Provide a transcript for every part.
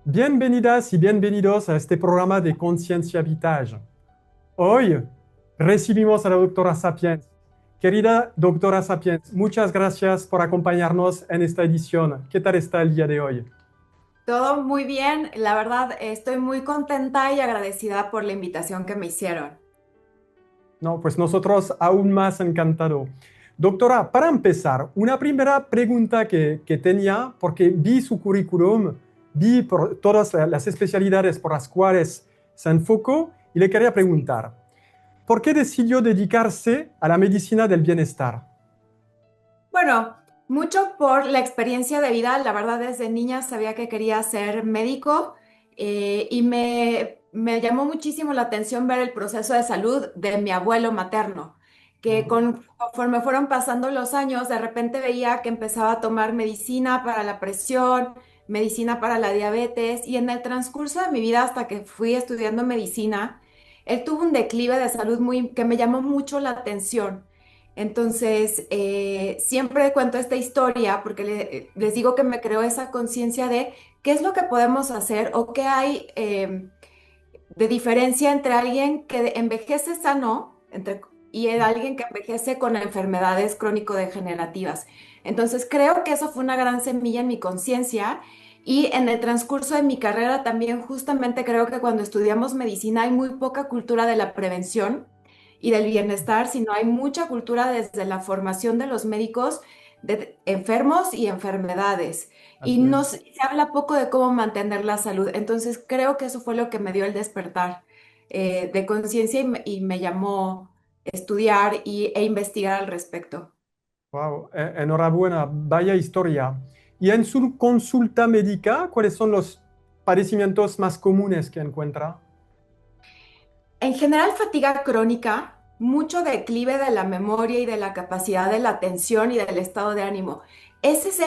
Bienvenidas y bienvenidos a este programa de Conciencia Vitage. Hoy recibimos a la doctora Sapiens. Querida doctora Sapiens, muchas gracias por acompañarnos en esta edición. ¿Qué tal está el día de hoy? Todo muy bien, la verdad estoy muy contenta y agradecida por la invitación que me hicieron. No, pues nosotros aún más encantado. Doctora, para empezar, una primera pregunta que tenía, porque vi su currículum, vi por todas las especialidades por las cuales se enfocó y le quería preguntar, ¿por qué decidió dedicarse a la medicina del bienestar? Bueno, mucho por la experiencia de vida, la verdad desde niña sabía que quería ser médico y me llamó muchísimo la atención ver el proceso de salud de mi abuelo materno, que Ujú. conforme fueron pasando los años, de repente veía que empezaba a tomar medicina para la presión, medicina para la diabetes y en el transcurso de mi vida hasta que fui estudiando medicina, él tuvo un declive de salud que me llamó mucho la atención. Entonces, siempre cuento esta historia porque les digo que me creó esa conciencia de qué es lo que podemos hacer o qué hay de diferencia entre alguien que envejece sano y alguien que envejece con enfermedades crónico-degenerativas. Entonces, creo que eso fue una gran semilla en mi conciencia y en el transcurso de mi carrera también justamente creo que cuando estudiamos medicina hay muy poca cultura de la prevención y del bienestar, sino hay mucha cultura desde la formación de los médicos de enfermos y enfermedades. Y Así es. se habla poco de cómo mantener la salud. Entonces creo que eso fue lo que me dio el despertar de conciencia y me llamó estudiar e investigar al respecto. Wow, enhorabuena, vaya historia. Y en su consulta médica, ¿cuáles son los padecimientos más comunes que encuentra? En general, fatiga crónica, mucho declive de la memoria y de la capacidad de la atención y del estado de ánimo. Ese es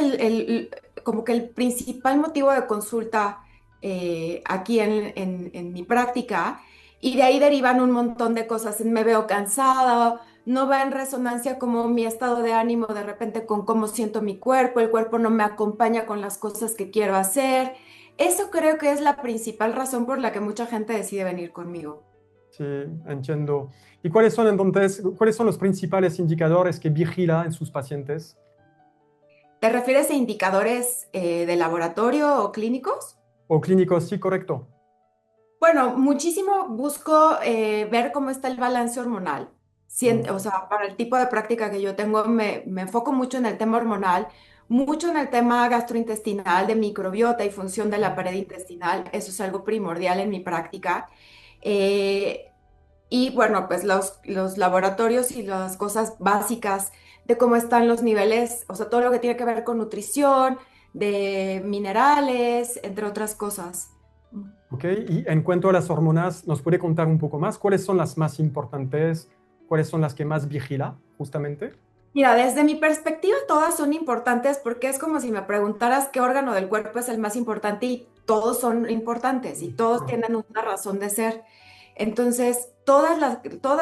como que el principal motivo de consulta aquí en mi práctica. Y de ahí derivan un montón de cosas. Me veo cansada, no va en resonancia como mi estado de ánimo de repente con cómo siento mi cuerpo, el cuerpo no me acompaña con las cosas que quiero hacer. Eso creo que es la principal razón por la que mucha gente decide venir conmigo. Sí, entiendo. ¿Y cuáles son entonces, cuáles son los principales indicadores que vigila en sus pacientes? ¿Te refieres a indicadores de laboratorio o clínicos? ¿O clínicos? Sí, correcto. Bueno, muchísimo busco ver cómo está el balance hormonal. O Mm, sea, para el tipo de práctica que yo tengo, me enfoco mucho en el tema hormonal, mucho en el tema gastrointestinal, de microbiota y función de la pared intestinal. Eso es algo primordial en mi práctica. Eh, Y bueno, pues los laboratorios y las cosas básicas de cómo están los niveles, o sea, todo lo que tiene que ver con nutrición, de minerales, entre otras cosas. ok, y en cuanto a las hormonas, ¿nos puede contar un poco más? ¿Cuáles son las más importantes? ¿Cuáles son las que más vigila, justamente? Mira, desde mi perspectiva todas son importantes porque es como si me preguntaras qué órgano del cuerpo es el más importante y todos son importantes y todos tienen una razón de ser. Entonces, todas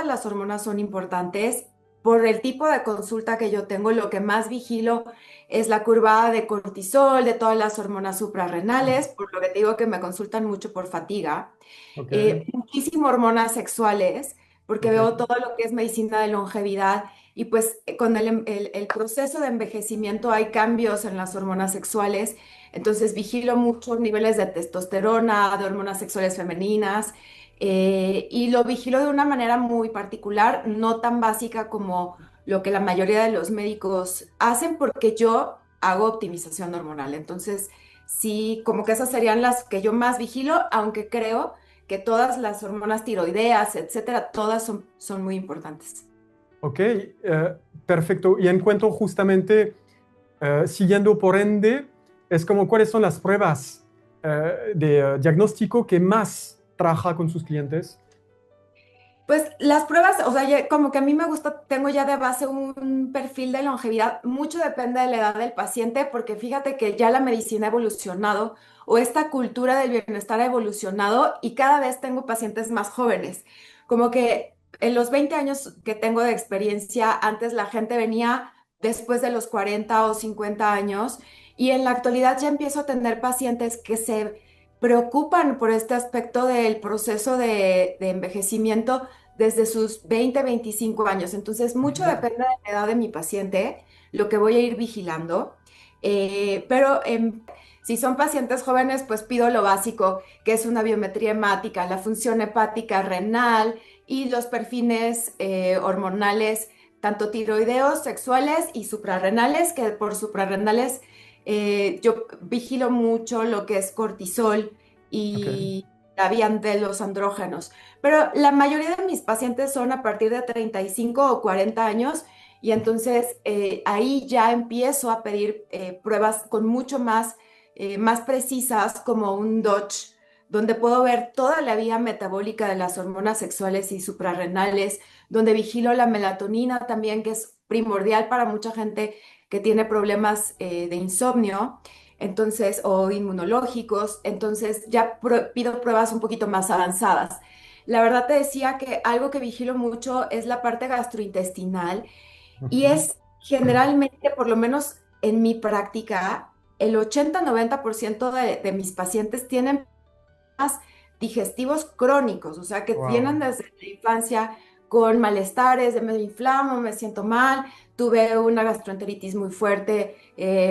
las hormonas son importantes. Por el tipo de consulta que yo tengo, lo que más vigilo es la curva de cortisol, de todas las hormonas suprarrenales, por lo que te digo que me consultan mucho por fatiga. Ok, Muchísimo hormonas sexuales, porque ok, veo todo lo que es medicina de longevidad y pues con el proceso de envejecimiento hay cambios en las hormonas sexuales, entonces vigilo mucho niveles de testosterona, de hormonas sexuales femeninas, y lo vigilo de una manera muy particular, no tan básica como lo que la mayoría de los médicos hacen, porque yo hago optimización hormonal. Entonces, sí, como que esas serían las que yo más vigilo, aunque creo que todas las hormonas tiroideas, etcétera, todas son muy importantes. ok, perfecto. Y en cuanto justamente, siguiendo por ende, es como cuáles son las pruebas de diagnóstico que más trabaja con sus clientes. Pues las pruebas, o sea, como que a mí me gusta, tengo ya de base un perfil de longevidad, mucho depende de la edad del paciente, porque fíjate que ya la medicina ha evolucionado o esta cultura del bienestar ha evolucionado y cada vez tengo pacientes más jóvenes. Como que en los 20 años que tengo de experiencia, antes la gente venía después de los 40 o 50 años y en la actualidad ya empiezo a tener pacientes que se preocupan por este aspecto del proceso de envejecimiento desde sus 20, 25 años. Entonces, mucho Ujú. depende de la edad de mi paciente, lo que voy a ir vigilando. Si son pacientes jóvenes, pues pido lo básico, que es una biometría hemática, la función hepática renal y los perfiles hormonales, tanto tiroideos, sexuales y suprarrenales, que por suprarrenales yo vigilo mucho lo que es cortisol Ok, y la vía de los andrógenos. Pero la mayoría de mis pacientes son a partir de 35 o 40 años y entonces ahí ya empiezo a pedir pruebas con mucho más precisas como un Dodge, donde puedo ver toda la vía metabólica de las hormonas sexuales y suprarrenales, donde vigilo la melatonina también, que es primordial para mucha gente que tiene problemas de insomnio, entonces, o inmunológicos, entonces ya pido pruebas un poquito más avanzadas. La verdad te decía que algo que vigilo mucho es la parte gastrointestinal y ujú. es generalmente, por lo menos en mi práctica, el 80-90% de mis pacientes tienen problemas digestivos crónicos, o sea, que Wow. vienen desde la infancia con malestares, de me inflamo, me siento mal, tuve una gastroenteritis muy fuerte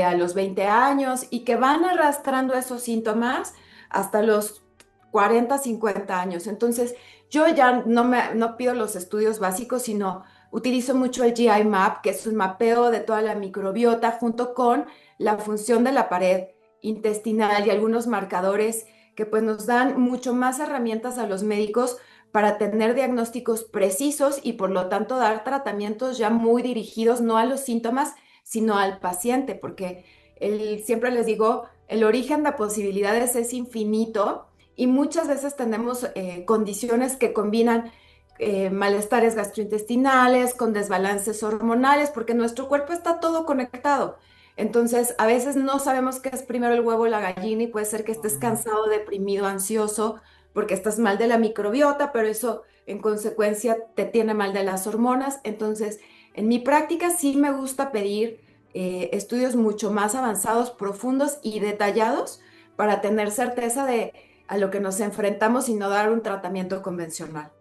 a los 20 años y que van arrastrando esos síntomas hasta los 40, 50 años. Entonces, yo ya no pido los estudios básicos, sino utilizo mucho el GI Map, que es un mapeo de toda la microbiota junto con la función de la pared intestinal y algunos marcadores que pues nos dan mucho más herramientas a los médicos para tener diagnósticos precisos y por lo tanto dar tratamientos ya muy dirigidos no a los síntomas, sino al paciente, porque siempre les digo, el origen de posibilidades es infinito y muchas veces tenemos condiciones que combinan malestares gastrointestinales con desbalances hormonales, porque nuestro cuerpo está todo conectado. Entonces, a veces no sabemos qué es primero el huevo o la gallina y puede ser que estés cansado, deprimido, ansioso, porque estás mal de la microbiota, pero eso en consecuencia te tiene mal de las hormonas. Entonces, en mi práctica sí me gusta pedir estudios mucho más avanzados, profundos y detallados para tener certeza de a lo que nos enfrentamos y no dar un tratamiento convencional.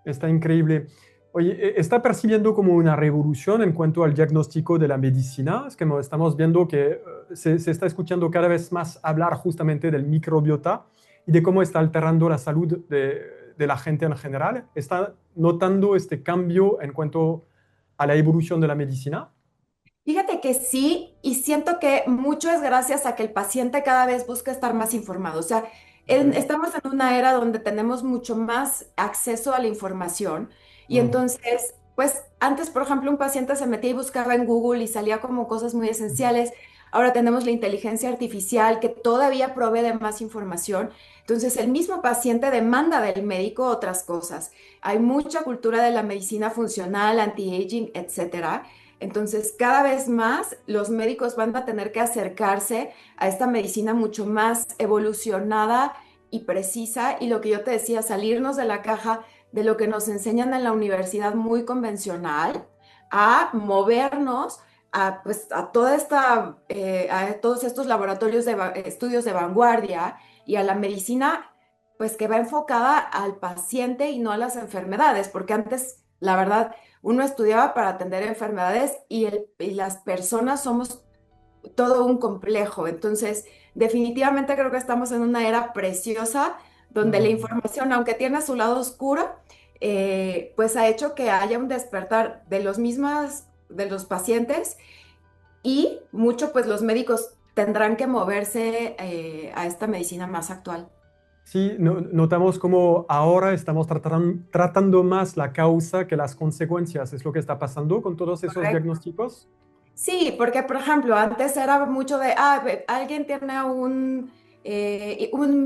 Está increíble. Oye, ¿está percibiendo como una revolución en cuanto al diagnóstico de la medicina? Es que estamos viendo que se está escuchando cada vez más hablar justamente del microbiota y de cómo está alterando la salud de la gente en general. ¿Está notando este cambio en cuanto a la evolución de la medicina? Fíjate que sí, y siento que mucho es gracias a que el paciente cada vez busca estar más informado. O sea, Ok. estamos en una era donde tenemos mucho más acceso a la información y Mm. entonces, pues antes, por ejemplo, un paciente se metía y buscaba en Google y salía como cosas muy esenciales. Ahora tenemos la inteligencia artificial que todavía provee de más información. Entonces, el mismo paciente demanda del médico otras cosas. Hay mucha cultura de la medicina funcional, anti-aging, etcétera. Entonces, cada vez más los médicos van a tener que acercarse a esta medicina mucho más evolucionada y precisa. Y lo que yo te decía, salirnos de la caja de lo que nos enseñan en la universidad muy convencional, a movernos a, pues, a toda a todos estos laboratorios de estudios de vanguardia y a la medicina, pues que va enfocada al paciente y no a las enfermedades, porque antes, la verdad, uno estudiaba para atender enfermedades y las personas somos todo un complejo. Entonces, definitivamente creo que estamos en una era preciosa donde la Mm. información, aunque tiene su lado oscuro, pues ha hecho que haya un despertar de los pacientes y mucho, pues los médicos tendrán que moverse a esta medicina más actual. Sí, notamos como ahora estamos tratando más la causa que las consecuencias. ¿Es lo que está pasando con todos esos Correcto. diagnósticos? Sí, porque por ejemplo, antes era mucho de, alguien tiene un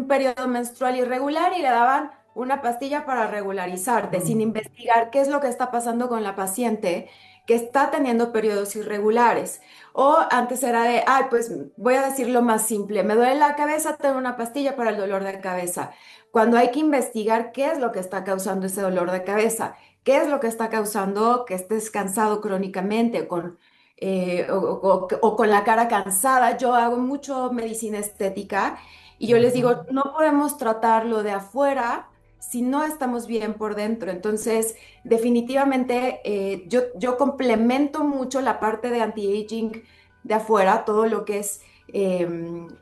periodo menstrual irregular y le daban una pastilla para regularizarte, sin Mm. investigar qué es lo que está pasando con la paciente que está teniendo periodos irregulares. O antes era de, pues voy a decir lo más simple, me duele la cabeza, tengo una pastilla para el dolor de cabeza. Cuando hay que investigar qué es lo que está causando ese dolor de cabeza, qué es lo que está causando que estés cansado crónicamente, o con la cara cansada. Yo hago mucho medicina estética Y yo les Ujú. digo, no podemos tratarlo de afuera si no estamos bien por dentro. Entonces, definitivamente yo complemento mucho la parte de anti-aging de afuera, todo lo que es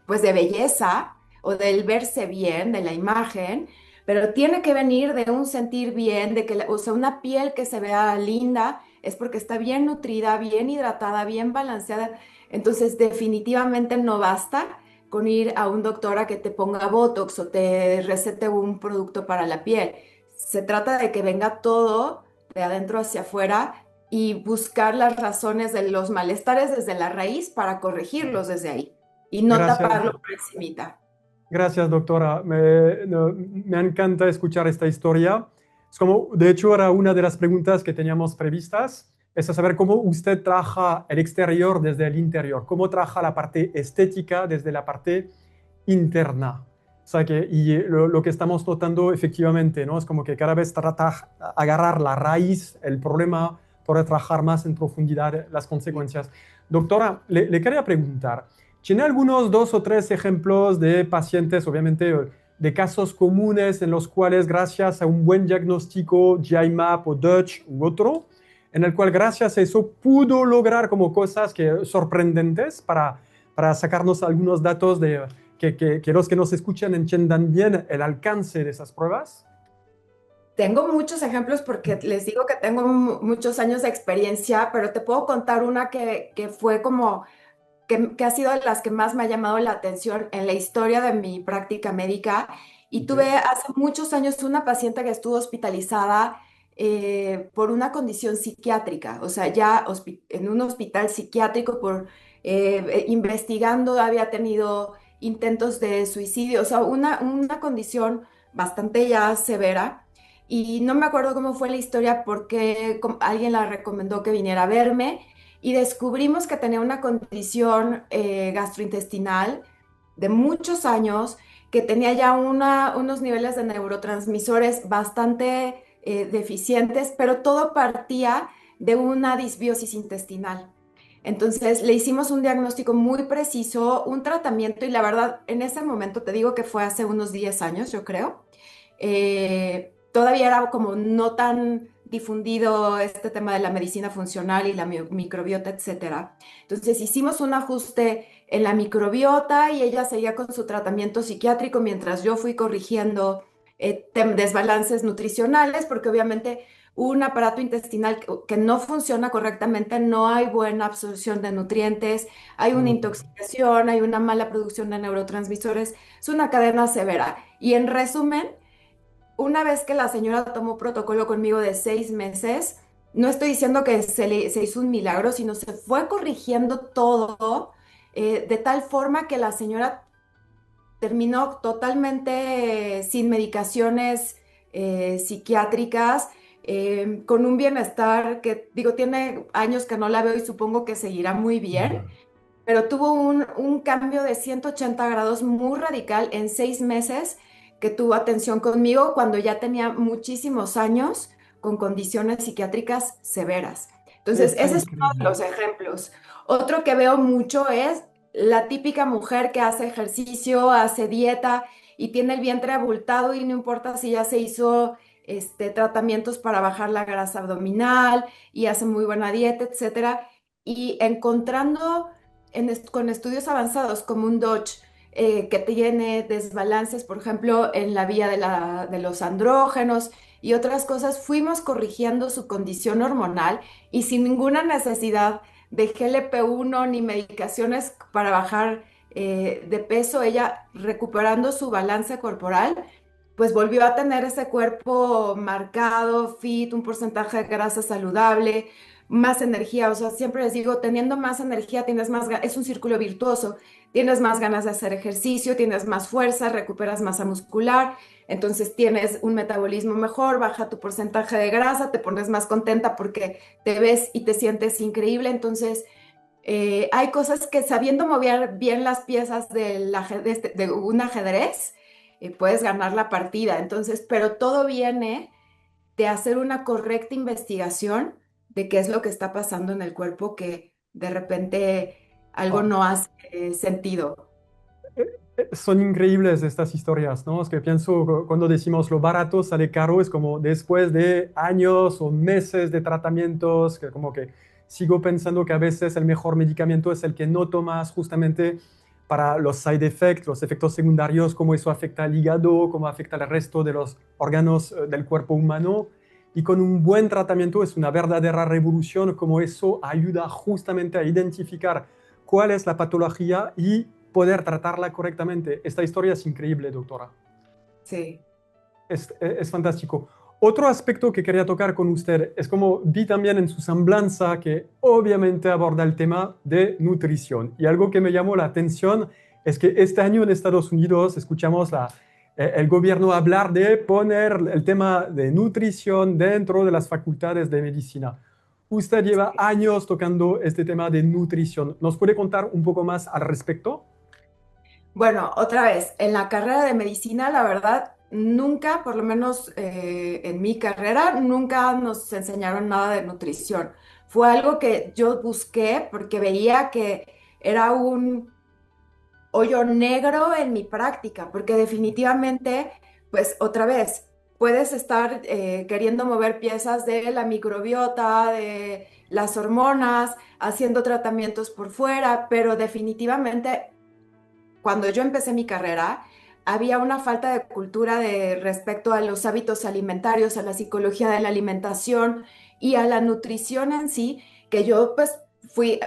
pues de belleza o del verse bien, de la imagen, pero tiene que venir de un sentir bien, de que, o sea, una piel que se vea linda es porque está bien nutrida, bien hidratada, bien balanceada. Entonces, definitivamente no basta con ir a un doctor a que te ponga Botox o te recete un producto para la piel. Se trata de que venga todo de adentro hacia afuera y buscar las razones de los malestares desde la raíz para corregirlos desde ahí y no Gracias, taparlo por encimita. gracias, doctora. Me encanta escuchar esta historia. Es como, de hecho, era una de las preguntas que teníamos previstas, es a saber cómo usted trabaja el exterior desde el interior, cómo trabaja la parte estética desde la parte interna. O sea que, y lo que estamos notando efectivamente, ¿no? Es como que cada vez trata de agarrar la raíz, el problema, para trabajar más en profundidad las consecuencias. Doctora, le quería preguntar, ¿tiene algunos dos o tres ejemplos de pacientes, obviamente, de casos comunes en los cuales gracias a un buen diagnóstico, GIMAP o Dutch u otro, en el cual gracias a eso pudo lograr como cosas que, sorprendentes para sacarnos algunos datos de que los que nos escuchan entiendan bien el alcance de esas pruebas? Tengo muchos ejemplos porque les digo que tengo muchos años de experiencia, pero te puedo contar una que fue como que ha sido de las que más me ha llamado la atención en la historia de mi práctica médica. Y Okay. tuve hace muchos años una paciente que estuvo hospitalizada por una condición psiquiátrica, o sea, ya en un hospital psiquiátrico por investigando, había tenido intentos de suicidio, o sea, una condición bastante ya severa. Y no me acuerdo cómo fue la historia porque alguien la recomendó que viniera a verme y descubrimos que tenía una condición gastrointestinal de muchos años, que tenía ya unos niveles de neurotransmisores bastante deficientes, pero todo partía de una disbiosis intestinal. Entonces le hicimos un diagnóstico muy preciso, un tratamiento y la verdad, en ese momento te digo que fue hace unos 10 años, yo creo. Todavía era como no tan difundido este tema de la medicina funcional y la microbiota, etcétera. Entonces hicimos un ajuste en la microbiota y ella seguía con su tratamiento psiquiátrico mientras yo fui corrigiendo desbalances nutricionales, porque obviamente un aparato intestinal que no funciona correctamente, no hay buena absorción de nutrientes, hay una Ujú. intoxicación, hay una mala producción de neurotransmisores, es una cadena severa. Y en resumen, una vez que la señora tomó protocolo conmigo de 6 meses, no estoy diciendo que se hizo un milagro, sino se fue corrigiendo todo de tal forma que la señora terminó totalmente sin medicaciones psiquiátricas, con un bienestar que, digo, tiene años que no la veo y supongo que seguirá muy bien, pero tuvo un cambio de 180 grados muy radical en 6 meses que tuvo atención conmigo cuando ya tenía muchísimos años con condiciones psiquiátricas severas. Entonces, Está ese es uno de increíble. los ejemplos. Otro que veo mucho es la típica mujer que hace ejercicio, hace dieta y tiene el vientre abultado y no importa si ya se hizo tratamientos para bajar la grasa abdominal y hace muy buena dieta, etcétera. Y encontrando con estudios avanzados como un Dodge que tiene desbalances, por ejemplo, en la vía de los andrógenos y otras cosas, fuimos corrigiendo su condición hormonal y sin ninguna necesidad de GLP-1 ni medicaciones para bajar de peso, ella recuperando su balance corporal, pues volvió a tener ese cuerpo marcado, fit, un porcentaje de grasa saludable, más energía. O sea, siempre les digo, teniendo más energía tienes más, es un círculo virtuoso. Tienes más ganas de hacer ejercicio, tienes más fuerza, recuperas masa muscular, entonces tienes un metabolismo mejor, baja tu porcentaje de grasa, te pones más contenta porque te ves y te sientes increíble. Entonces, hay cosas que sabiendo mover bien las piezas de un ajedrez, puedes ganar la partida. Entonces, pero todo viene de hacer una correcta investigación de qué es lo que está pasando en el cuerpo que de repente algo Ah, no hace sentido. Son increíbles estas historias, ¿no? Es que pienso cuando decimos lo barato sale caro, es como después de años o meses de tratamientos, que como que sigo pensando que a veces el mejor medicamento es el que no tomas justamente para los side effects, los efectos secundarios, cómo eso afecta al hígado, cómo afecta al resto de los órganos del cuerpo humano. Y con un buen tratamiento es una verdadera revolución, como eso ayuda justamente a identificar cuál es la patología y poder tratarla correctamente. Esta historia es increíble, doctora. Sí. Es fantástico. Otro aspecto que quería tocar con usted es como vi también en su semblanza que obviamente aborda el tema de nutrición. Y algo que me llamó la atención es que este año en Estados Unidos escuchamos el gobierno hablar de poner el tema de nutrición dentro de las facultades de medicina. Usted lleva años tocando este tema de nutrición. ¿Nos puede contar un poco más al respecto? Bueno, otra vez, en la carrera de medicina, la verdad, nunca, por lo menos en mi carrera, nunca nos enseñaron nada de nutrición. Fue algo que yo busqué porque veía que era un hoyo negro en mi práctica, porque definitivamente, pues otra vez, puedes estar queriendo mover piezas de la microbiota, de las hormonas, haciendo tratamientos por fuera, pero definitivamente cuando yo empecé mi carrera, había una falta de cultura de respecto a los hábitos alimentarios, a la psicología de la alimentación y a la nutrición en sí, que yo pues fui,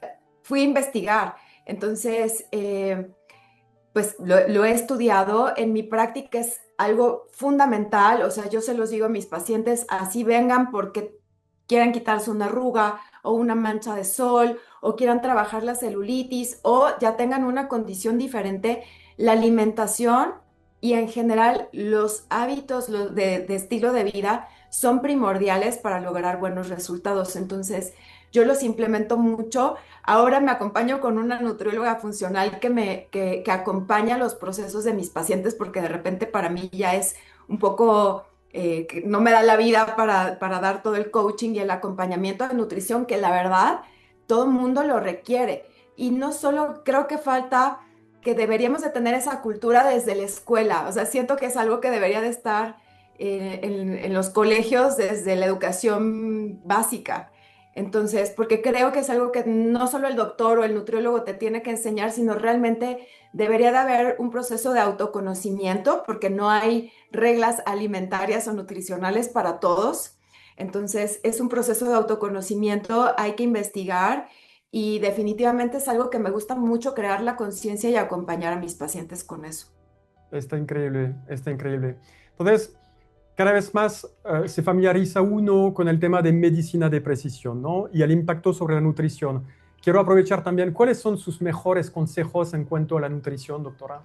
fui a investigar. Entonces, pues lo he estudiado, en mi práctica es algo fundamental, o sea, yo se los digo a mis pacientes, así vengan porque quieran quitarse una arruga o una mancha de sol o quieran trabajar la celulitis o ya tengan una condición diferente, la alimentación y en general los hábitos de estilo de vida son primordiales para lograr buenos resultados. Entonces, yo los implemento mucho. Ahora me acompaño con una nutrióloga funcional que acompaña los procesos de mis pacientes porque de repente para mí ya es un poco, que no me da la vida para dar todo el coaching y el acompañamiento de nutrición que la verdad todo el mundo lo requiere. Y no solo creo que falta que deberíamos de tener esa cultura desde la escuela, o sea, siento que es algo que debería de estar en los colegios desde la educación básica. Entonces, porque creo que es algo que no solo el doctor o el nutriólogo te tiene que enseñar, sino realmente debería de haber un proceso de autoconocimiento, porque no hay reglas alimentarias o nutricionales para todos. Entonces, es un proceso de autoconocimiento, hay que investigar y definitivamente es algo que me gusta mucho crear la conciencia y acompañar a mis pacientes con eso. Está increíble, está increíble. Entonces, cada vez más se familiariza uno con el tema de medicina de precisión, ¿no? Y el impacto sobre la nutrición. Quiero aprovechar también, ¿cuáles son sus mejores consejos en cuanto a la nutrición, doctora?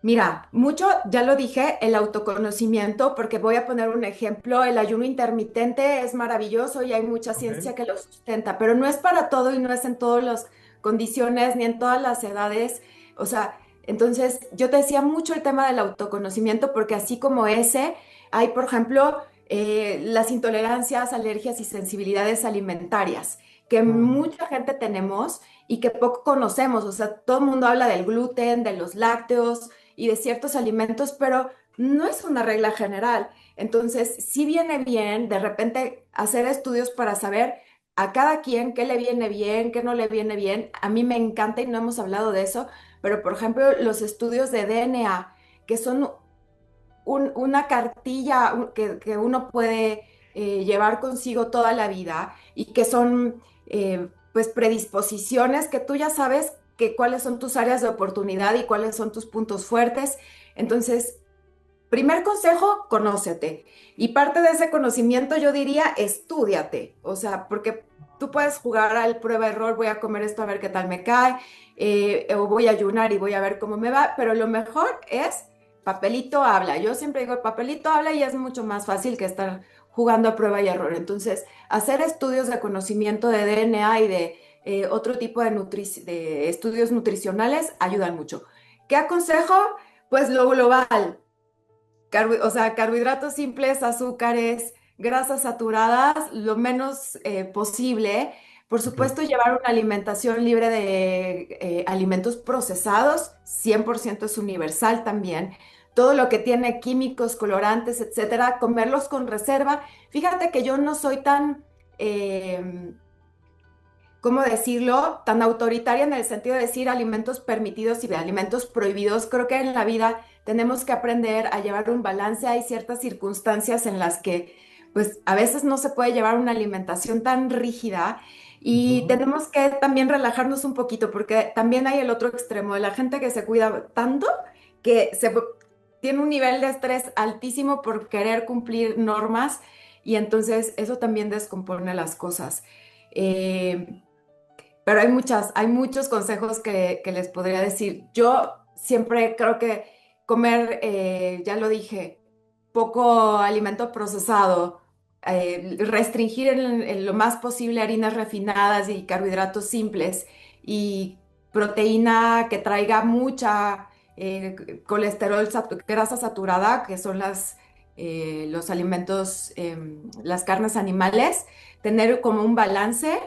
Mira, mucho, ya lo dije, el autoconocimiento, porque voy a poner un ejemplo, el ayuno intermitente es maravilloso y hay mucha Ok. ciencia que lo sustenta, pero no es para todo y no es en todas las condiciones ni en todas las edades. O sea, entonces yo te decía mucho el tema del autoconocimiento, porque así como ese, hay, por ejemplo, las intolerancias, alergias y sensibilidades alimentarias, que Mm, mucha gente tenemos y que poco conocemos. O sea, todo el mundo habla del gluten, de los lácteos y de ciertos alimentos, pero no es una regla general. Entonces, sí viene bien de repente hacer estudios para saber a cada quien qué le viene bien, qué no le viene bien. A mí me encanta y no hemos hablado de eso, pero por ejemplo, los estudios de DNA, que son una cartilla que uno puede llevar consigo toda la vida y que son pues predisposiciones que tú ya sabes que cuáles son tus áreas de oportunidad y cuáles son tus puntos fuertes. Entonces, primer consejo, conócete. Y parte de ese conocimiento yo diría, estúdiate. O sea, porque tú puedes jugar al prueba-error, voy a comer esto a ver qué tal me cae, o voy a ayunar y voy a ver cómo me va, pero lo mejor es papelito habla. Yo siempre digo, el papelito habla y es mucho más fácil que estar jugando a prueba y error. Entonces, hacer estudios de conocimiento de DNA y de otro tipo de estudios nutricionales ayudan mucho. ¿Qué aconsejo? Pues lo global, o sea, carbohidratos simples, azúcares, grasas saturadas, lo menos posible, Por Ok. supuesto, llevar una alimentación libre de alimentos procesados, 100% es universal también. Todo lo que tiene químicos, colorantes, etcétera, comerlos con reserva. Fíjate que yo no soy tan, ¿cómo decirlo?, tan autoritaria en el sentido de decir alimentos permitidos y de alimentos prohibidos. Creo que en la vida tenemos que aprender a llevar un balance. Hay ciertas circunstancias en las que, pues, a veces no se puede llevar una alimentación tan rígida y Ujú. tenemos que también relajarnos un poquito porque también hay el otro extremo de la gente que se cuida tanto que tiene un nivel de estrés altísimo por querer cumplir normas y entonces eso también descompone las cosas. Eh, pero hay muchos consejos que les podría decir. Yo siempre creo que comer, ya lo dije, poco alimento procesado, restringir en lo más posible harinas refinadas y carbohidratos simples y proteína que traiga mucha colesterol, grasa saturada, que son los alimentos, las carnes animales, tener como un balance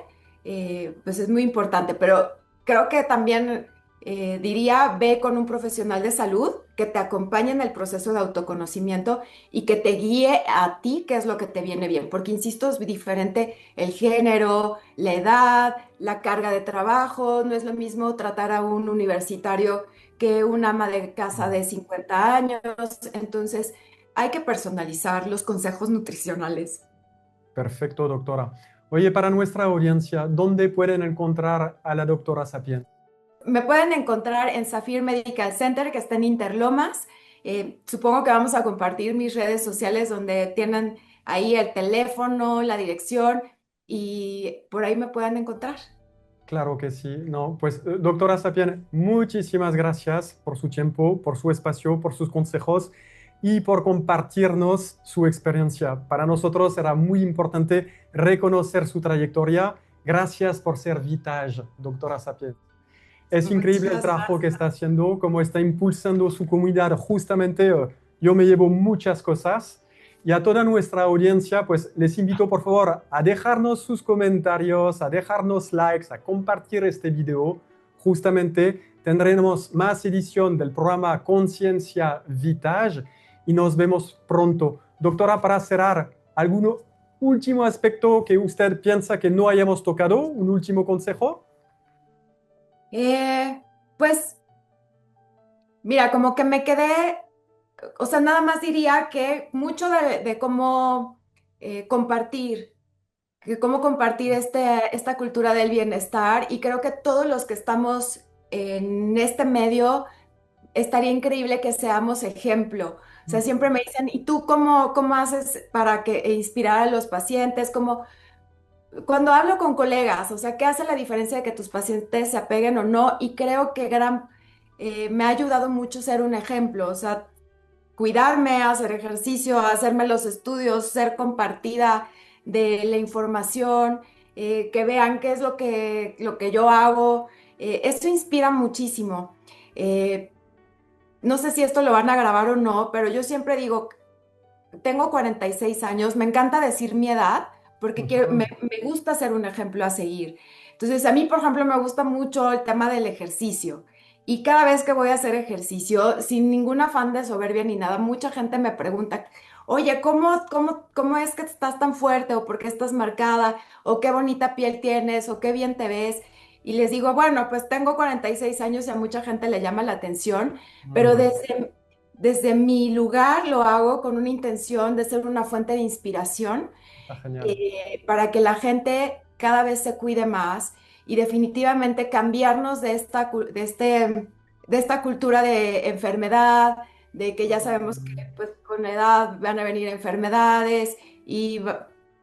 pues es muy importante, pero creo que también diría, ve con un profesional de salud que te acompañe en el proceso de autoconocimiento y que te guíe a ti qué es lo que te viene bien, porque insisto, es diferente el género, la edad, la carga de trabajo, no es lo mismo tratar a un universitario que un ama de casa de 50 años, entonces hay que personalizar los consejos nutricionales. Perfecto, doctora. Oye, para nuestra audiencia, ¿dónde pueden encontrar a la doctora Sapien? Me pueden encontrar en Zafir Medical Center, que está en Interlomas. Supongo que vamos a compartir mis redes sociales donde tienen ahí el teléfono, la dirección y por ahí me pueden encontrar. Claro que sí. No, pues, doctora Sapien, muchísimas gracias por su tiempo, por su espacio, por sus consejos y por compartirnos su experiencia. Para nosotros era muy importante reconocer su trayectoria. Gracias por ser Vitage, doctora Sapien. Es increíble el Muchas trabajo que gracias. está haciendo, cómo está impulsando su comunidad. Justamente yo me llevo muchas cosas y a toda nuestra audiencia, pues les invito por favor a dejarnos sus comentarios, a dejarnos likes, a compartir este video. Justamente tendremos más edición del programa Conciencia Vitage y nos vemos pronto. Doctora, para cerrar, ¿algún último aspecto que usted piensa que no hayamos tocado? ¿Un último consejo? Eh, pues mira, como que me quedé, o sea, nada más diría que mucho de cómo compartir. Que cómo compartir esta cultura del bienestar y creo que todos los que estamos en este medio estaría increíble que seamos ejemplo. O sea, siempre me dicen, ¿y tú cómo haces para inspirar a los pacientes? Como cuando hablo con colegas, o sea, ¿qué hace la diferencia de que tus pacientes se apeguen o no? Y creo que me ha ayudado mucho ser un ejemplo, o sea, cuidarme, hacer ejercicio, hacerme los estudios, ser compartida de la información, que vean qué es lo que yo hago. Esto inspira muchísimo. Eh, no sé si esto lo van a grabar o no, pero yo siempre digo, tengo 46 años, me encanta decir mi edad porque Ujú. me gusta ser un ejemplo a seguir. Entonces, a mí, por ejemplo, me gusta mucho el tema del ejercicio. Y cada vez que voy a hacer ejercicio, sin ningún afán de soberbia ni nada, mucha gente me pregunta, oye, ¿cómo es que estás tan fuerte? ¿O por qué estás marcada? ¿O qué bonita piel tienes? ¿O qué bien te ves? Y les digo, bueno, pues tengo 46 años y a mucha gente le llama la atención, Muy pero bien. desde mi lugar lo hago con una intención de ser una fuente de inspiración Está genial. para que la gente cada vez se cuide más y definitivamente cambiarnos de esta cultura de enfermedad, de que ya sabemos que pues, con la edad van a venir enfermedades y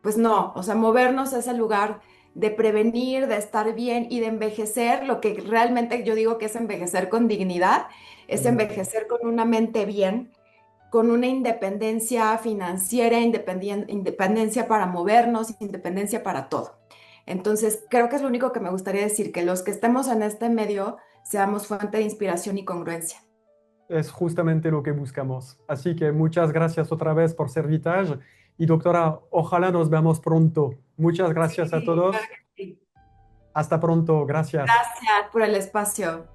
pues no, o sea, movernos a ese lugar de prevenir, de estar bien y de envejecer, lo que realmente yo digo que es envejecer con dignidad, es Mm. envejecer con una mente bien, con una independencia financiera, independencia para movernos, independencia para todo. Entonces, creo que es lo único que me gustaría decir, que los que estemos en este medio seamos fuente de inspiración y congruencia. Es justamente lo que buscamos. Así que muchas gracias otra vez por ser Vitage y doctora, ojalá nos veamos pronto. Muchas gracias a Sí, claro todos. que sí. Hasta pronto, gracias. Gracias por el espacio.